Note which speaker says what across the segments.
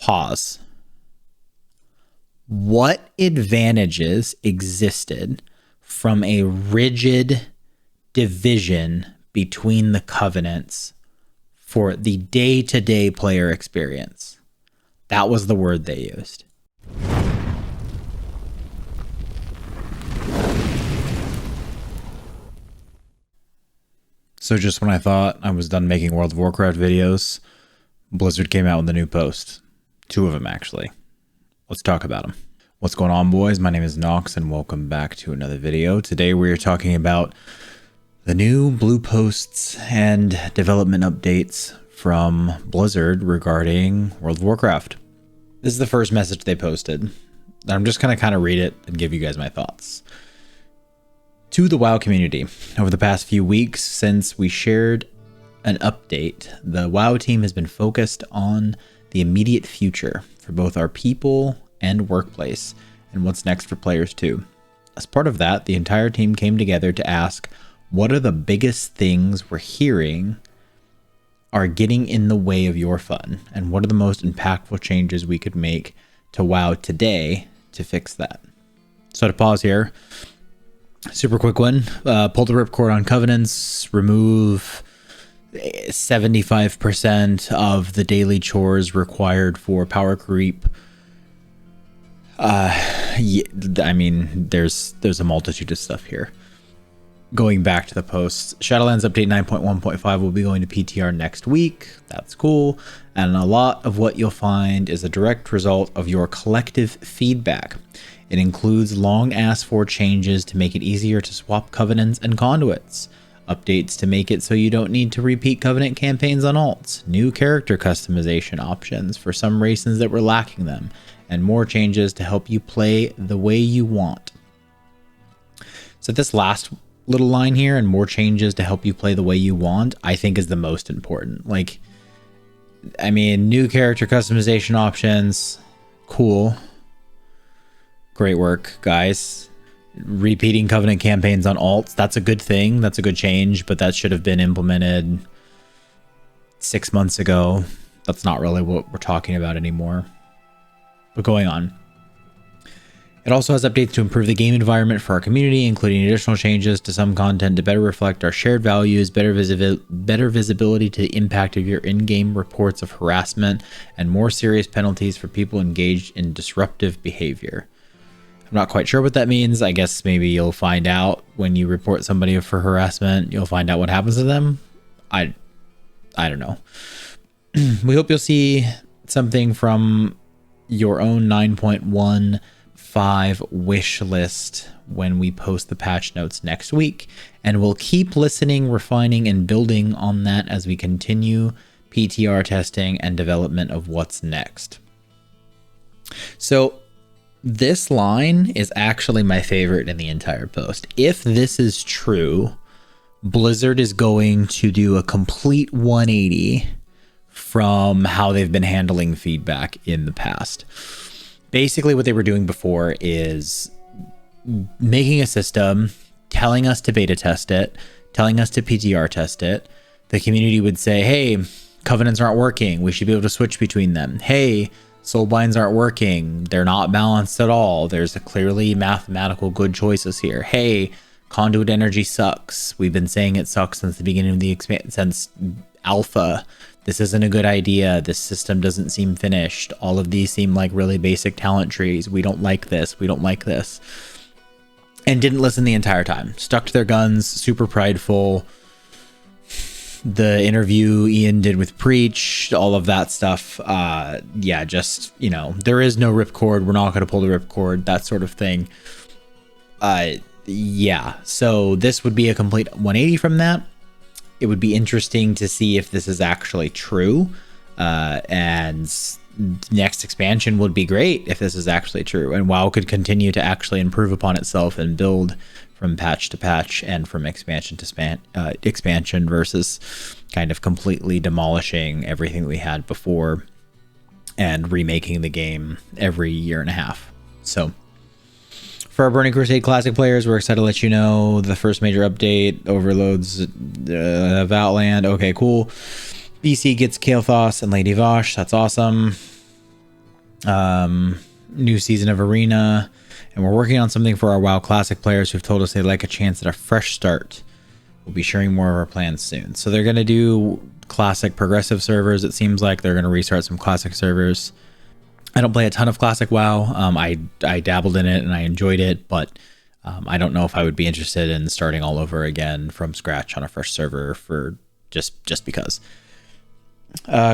Speaker 1: Pause. What advantages existed from a rigid division between the covenants for the day-to-day player experience? That was the word they used. So just when I thought I was done making World of Warcraft videos, Blizzard came out with a new post. 2 of them, actually. Let's talk about them. What's going on, boys? My name is Nox, and welcome back to another video. Today we are talking about the new blue posts and development updates from Blizzard regarding World of Warcraft. This is the first message they posted. I'm just going to kind of read it and give you guys my thoughts. To the WoW community, over the past few weeks since we shared an update, the WoW team has been focused on the immediate future for both our people and workplace, and what's next for players too. As part of that, the entire team came together to ask, what are the biggest things we're hearing are getting in the way of your fun, and what are the most impactful changes we could make to WoW today to fix that? So to pause here, super quick one, pull the ripcord on covenants, remove 75% of the daily chores required for power creep. I mean, there's a multitude of stuff here. Going back to the posts, Shadowlands update 9.1.5 will be going to PTR next week. That's cool. And a lot of what you'll find is a direct result of your collective feedback. It includes long asked for changes to make it easier to swap covenants and conduits, updates to make it so you don't need to repeat covenant campaigns on alts, new character customization options for some races that were lacking them, and more changes to help you play the way you want. So this last little line here, and more changes to help you play the way you want, I think is the most important. Like, I mean, new character customization options, cool. Great work, guys. Repeating covenant campaigns on alts, that's a good thing. That's a good change, but that should have been implemented 6 months ago. That's not really what we're talking about anymore. But going on. It also has updates to improve the game environment for our community, including additional changes to some content to better reflect our shared values, better visibility to the impact of your in-game reports of harassment, and more serious penalties for people engaged in disruptive behavior. I'm not quite sure what that means. I guess maybe you'll find out when you report somebody for harassment. You'll find out what happens to them. I don't know. We hope you'll see something from your own 9.15 wish list when we post the patch notes next week, and we'll keep listening, refining, and building on that as we continue PTR testing and development of what's next. So this line is actually my favorite in the entire post. If this is true, Blizzard is going to do a complete 180 from how they've been handling feedback in the past. Basically, what they were doing before is making a system, telling us to beta test it, telling us to PTR test it. The community would say, hey, covenants aren't working. We should be able to switch between them. Hey, soulbinds aren't working. They're not balanced at all. There's a clearly mathematical good choices here. Hey, conduit energy sucks. We've been saying it sucks since the beginning of the since alpha. This isn't a good idea. This system doesn't seem finished. All of these seem like really basic talent trees. We don't like this. We don't like this. And didn't listen the entire time. Stuck to their guns, super prideful. The interview Ian did with Preach, all of that stuff. Yeah, just, you know, there is no ripcord. We're not going to pull the ripcord, that sort of thing. Yeah, so this would be a complete 180 from that. It would be interesting to see if this is actually true. And next expansion would be great if this is actually true. And WoW could continue to actually improve upon itself and build from patch to patch and from expansion to expansion versus kind of completely demolishing everything we had before and remaking the game every year and a half. So for our Burning Crusade Classic players, we're excited to let you know the first major update overloads of Outland. Okay, cool. BC gets Kael'thas and Lady Vosh. That's awesome. New season of Arena, and we're working on something for our WoW Classic players who've told us they'd like a chance at a fresh start. We'll be sharing more of our plans soon. So they're going to do Classic progressive servers. It seems like they're going to restart some Classic servers. I don't play a ton of Classic WoW. I dabbled in it and I enjoyed it, but I don't know if I would be interested in starting all over again from scratch on a fresh server for just because.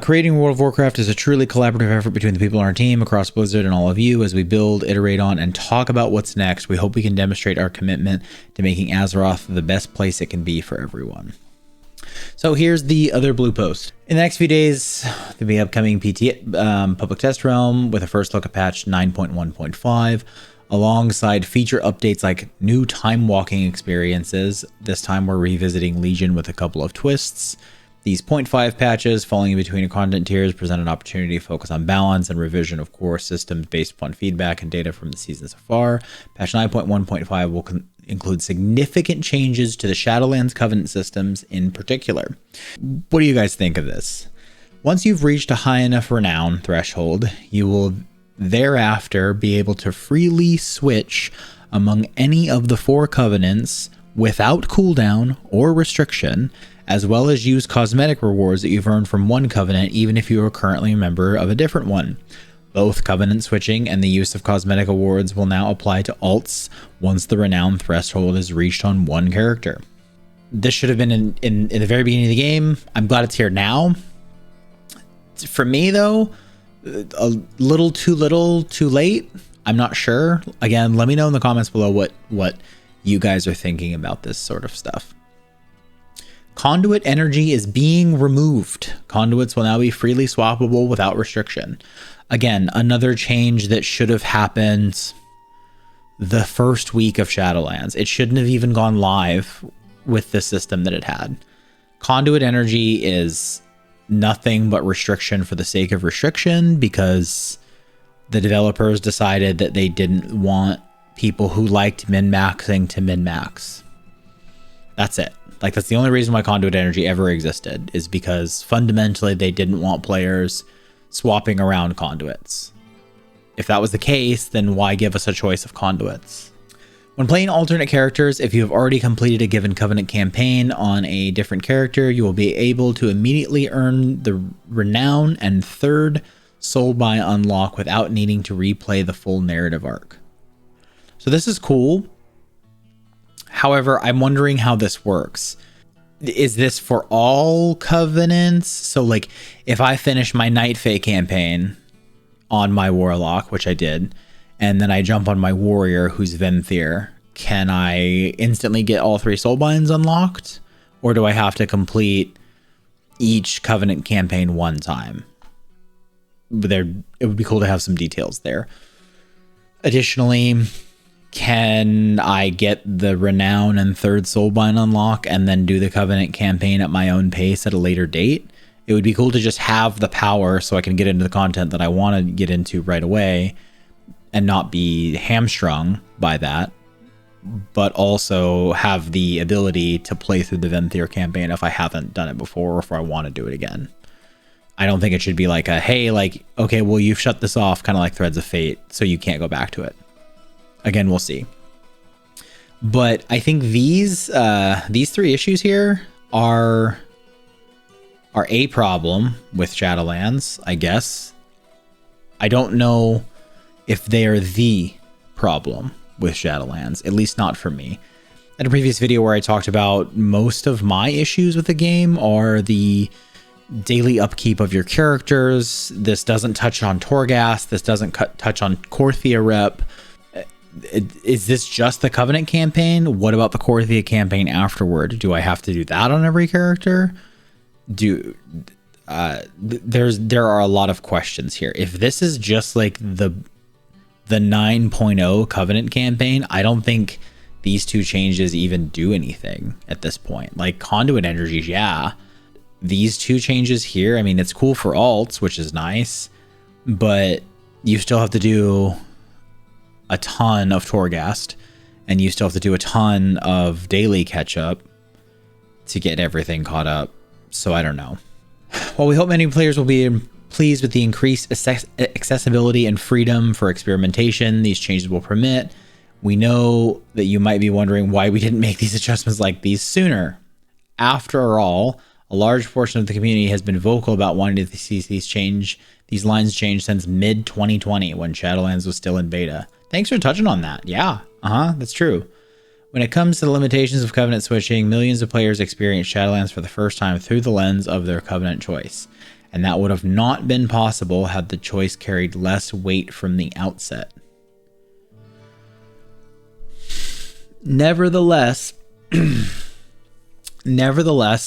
Speaker 1: Creating World of Warcraft is a truly collaborative effort between the people on our team, across Blizzard, and all of you. As we build, iterate on, and talk about what's next, we hope we can demonstrate our commitment to making Azeroth the best place it can be for everyone. So here's the other blue post. In the next few days, there'll be upcoming PT public test realm with a first look at patch 9.1.5, alongside feature updates like new time walking experiences. This time we're revisiting Legion with a couple of twists. These 0.5 patches falling in between content tiers present an opportunity to focus on balance and revision of core systems based upon feedback and data from the season so far. Patch 9.1.5 will include significant changes to the Shadowlands Covenant systems in particular. What do you guys think of this? Once you've reached a high enough renown threshold, you will thereafter be able to freely switch among any of the 4 covenants without cooldown or restriction, as well as use cosmetic rewards that you've earned from one covenant, even if you are currently a member of a different one. Both covenant switching and the use of cosmetic awards will now apply to alts once the renown threshold is reached on one character. This should have been in the very beginning of the game. I'm glad it's here now. For me, though, a little too late. I'm not sure. Again, let me know in the comments below what you guys are thinking about this sort of stuff. Conduit energy is being removed. Conduits will now be freely swappable without restriction. Again, another change that should have happened the first week of Shadowlands. It shouldn't have even gone live with the system that it had. Conduit energy is nothing but restriction for the sake of restriction, because the developers decided that they didn't want people who liked min-maxing to min-max. That's it. Like, that's the only reason why conduit energy ever existed, is because fundamentally they didn't want players swapping around conduits. If that was the case, then why give us a choice of conduits? When playing alternate characters, if you have already completed a given Covenant campaign on a different character, you will be able to immediately earn the renown and 3rd soulbind unlock without needing to replay the full narrative arc. So this is cool. However, I'm wondering how this works. Is this for all covenants? So like, if I finish my Night Fae campaign on my Warlock, which I did, and then I jump on my Warrior who's Venthyr, can I instantly get all 3 soulbinds unlocked? Or do I have to complete each covenant campaign one time? It would be cool to have some details there. Additionally, can I get the renown and 3rd soulbind unlock and then do the covenant campaign at my own pace at a later date? It would be cool to just have the power so I can get into the content that I want to get into right away and not be hamstrung by that, but also have the ability to play through the Venthyr campaign if I haven't done it before, or if I want to do it again. I don't think it should be like a, hey, like, okay, well, you've shut this off, kind of like Threads of Fate, so you can't go back to it. Again, we'll see. But I think these 3 issues here are a problem with Shadowlands, I guess. I don't know if they are the problem with Shadowlands, at least not for me. In a previous video where I talked about most of my issues with the game are the daily upkeep of your characters. This doesn't touch on Torghast. This doesn't touch on Korthia rep. Is this just the Covenant campaign? What about the Korthia campaign afterward? Do I have to do that on every character? There are a lot of questions here. If this is just like the 9.0 Covenant campaign, I don't think these 2 changes even do anything at this point. Like conduit energies, yeah. These 2 changes here, I mean, it's cool for alts, which is nice, but you still have to do a ton of Torghast, and you still have to do a ton of daily catch up to get everything caught up. So I don't know. Well, we hope many players will be Pleased with the increased accessibility and freedom for experimentation these changes will permit. We know that you might be wondering why we didn't make these adjustments like these sooner. After all, a large portion of the community has been vocal about wanting to see these lines change since mid-2020 when Shadowlands was still in beta. Thanks for touching on that. Yeah, that's true. When it comes to the limitations of Covenant switching, millions of players experience Shadowlands for the first time through the lens of their Covenant choice. And that would have not been possible had the choice carried less weight from the outset. Nevertheless,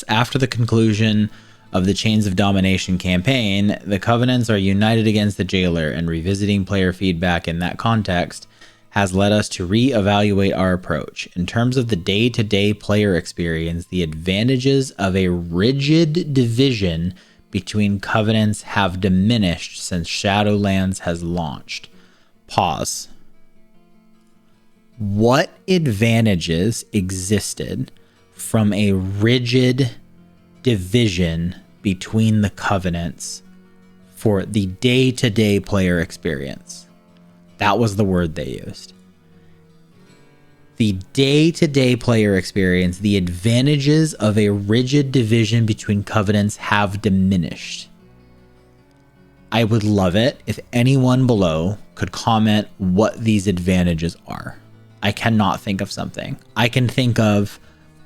Speaker 1: after the conclusion of the Chains of Domination campaign, the Covenants are united against the Jailer, and revisiting player feedback in that context has led us to re-evaluate our approach. In terms of the day-to-day player experience, the advantages of a rigid division between Covenants have diminished since Shadowlands has launched. Pause. What advantages existed from a rigid division between the Covenants for the day-to-day player experience? That was the word they used. The day-to-day player experience, the advantages of a rigid division between Covenants have diminished. I would love it if anyone below could comment what these advantages are. I cannot think of something. I can think of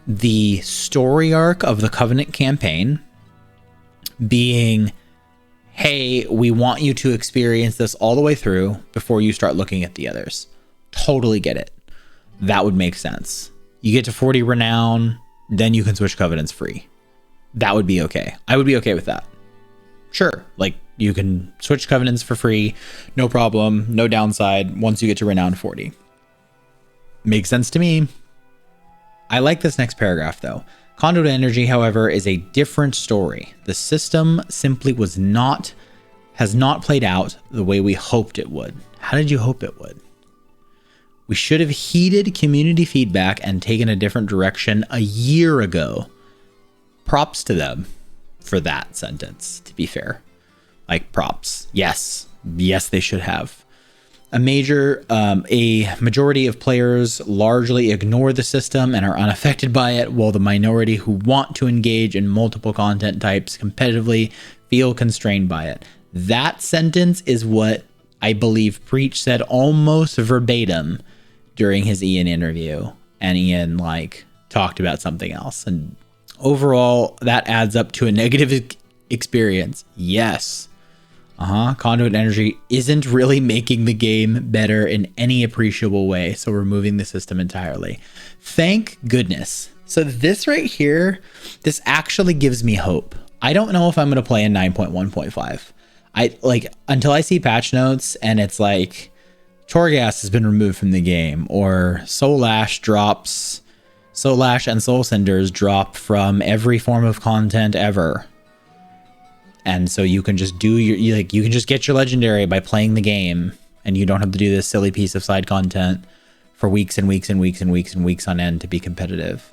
Speaker 1: the story arc of the Covenant campaign being, hey, we want you to experience this all the way through before you start looking at the others. Totally get it. That would make sense. You get to 40 renown, then you can switch Covenants free. That would be okay. I would be okay with that. Sure, like you can switch Covenants for free, no problem, no downside once you get to renown 40. Makes sense to me. I like this next paragraph though. Conduit Energy, however, is a different story. The system simply has not played out the way we hoped it would. How did you hope it would? We should have heeded community feedback and taken a different direction a year ago. Props to them for that sentence, to be fair. Like, props. Yes, they should have. A majority of players largely ignore the system and are unaffected by it, while the minority who want to engage in multiple content types competitively feel constrained by it. That sentence is what I believe Preach said almost verbatim during his Ian interview, and Ian talked about something else. And overall, that adds up to a negative experience. Yes. Conduit Energy isn't really making the game better in any appreciable way, so we're removing the system entirely. Thank goodness. So this right here, this actually gives me hope. I don't know if I'm going to play in 9.1.5. Until I see patch notes and it's like Torghast has been removed from the game, or Soul Ash and Soul Cinders drop from every form of content ever. And so you can just you can just get your legendary by playing the game, and you don't have to do this silly piece of side content for weeks and weeks and weeks and weeks and weeks on end to be competitive.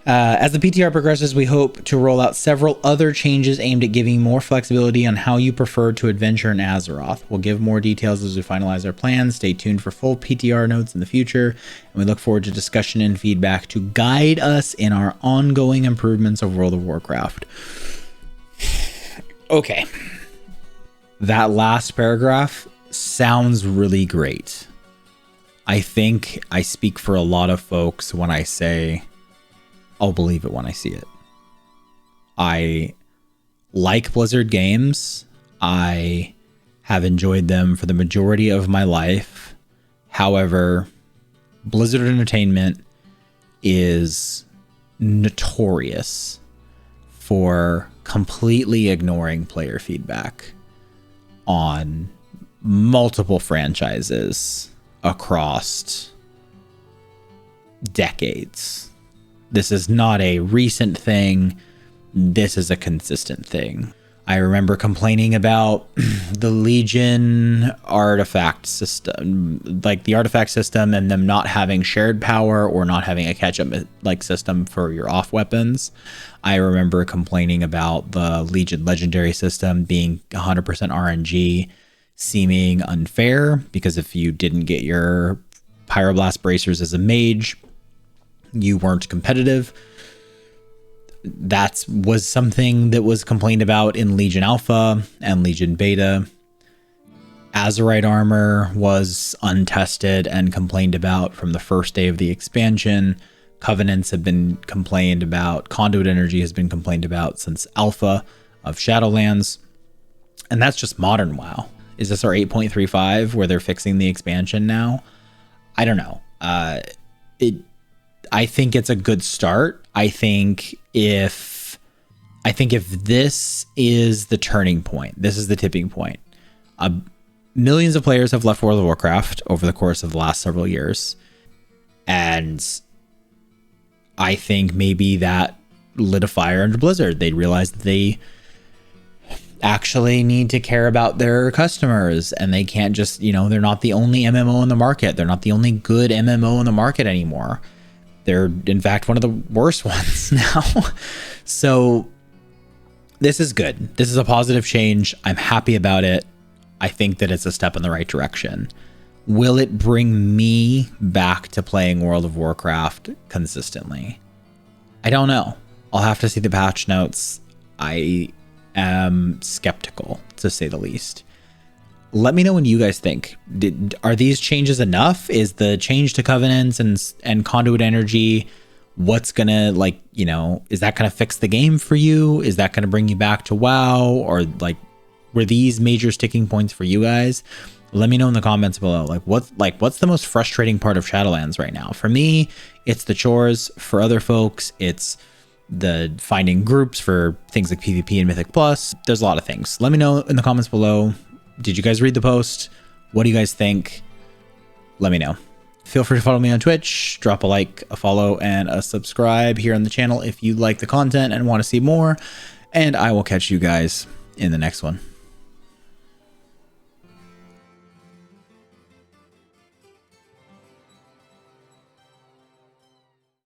Speaker 1: As the PTR progresses, we hope to roll out several other changes aimed at giving more flexibility on how you prefer to adventure in Azeroth. We'll give more details as we finalize our plans. Stay tuned for full PTR notes in the future, and we look forward to discussion and feedback to guide us in our ongoing improvements of World of Warcraft. Okay. That last paragraph sounds really great. I think I speak for a lot of folks when I say I'll believe it when I see it. I like Blizzard games. I have enjoyed them for the majority of my life. However, Blizzard Entertainment is notorious for completely ignoring player feedback on multiple franchises across decades. This is not a recent thing. This is a consistent thing. I remember complaining about the Legion artifact system, like the artifact system, and them not having shared power or not having a catch-up like system for your off weapons. I remember complaining about the Legion legendary system being 100% RNG, seeming unfair, because if you didn't get your Pyroblast bracers as a mage, you weren't competitive. That was something that was complained about in Legion Alpha and Legion Beta. Azerite armor was untested and complained about from the first day of the expansion. Covenants have been complained about. Conduit energy has been complained about since Alpha of Shadowlands. And that's just modern WoW. Is this our 8.35 where they're fixing the expansion now? I don't know. I think it's a good start. I think if this is the turning point, this is the tipping point. Millions of players have left World of Warcraft over the course of the last several years. And I think maybe that lit a fire under Blizzard. They realized that they actually need to care about their customers, and they can't just, they're not the only MMO in the market. They're not the only good MMO in the market anymore. They're, in fact, one of the worst ones now. So this is good. This is a positive change. I'm happy about it. I think that it's a step in the right direction. Will it bring me back to playing World of Warcraft consistently? I don't know. I'll have to see the patch notes. I am skeptical, to say the least. Let me know what you guys think. Are these changes enough? Is the change to Covenants and Conduit energy what's gonna, is that gonna fix the game for you? Is that gonna bring you back to WoW? Or were these major sticking points for you guys? Let me know in the comments below. What's the most frustrating part of Shadowlands right now? For me, it's the chores. For other folks, it's the finding groups for things like PvP and Mythic Plus. There's a lot of things. Let me know in the comments below. Did you guys read the post? What do you guys think? Let me know. Feel free to follow me on Twitch. Drop a like, a follow, and a subscribe here on the channel if you like the content and want to see more. And I will catch you guys in the next one.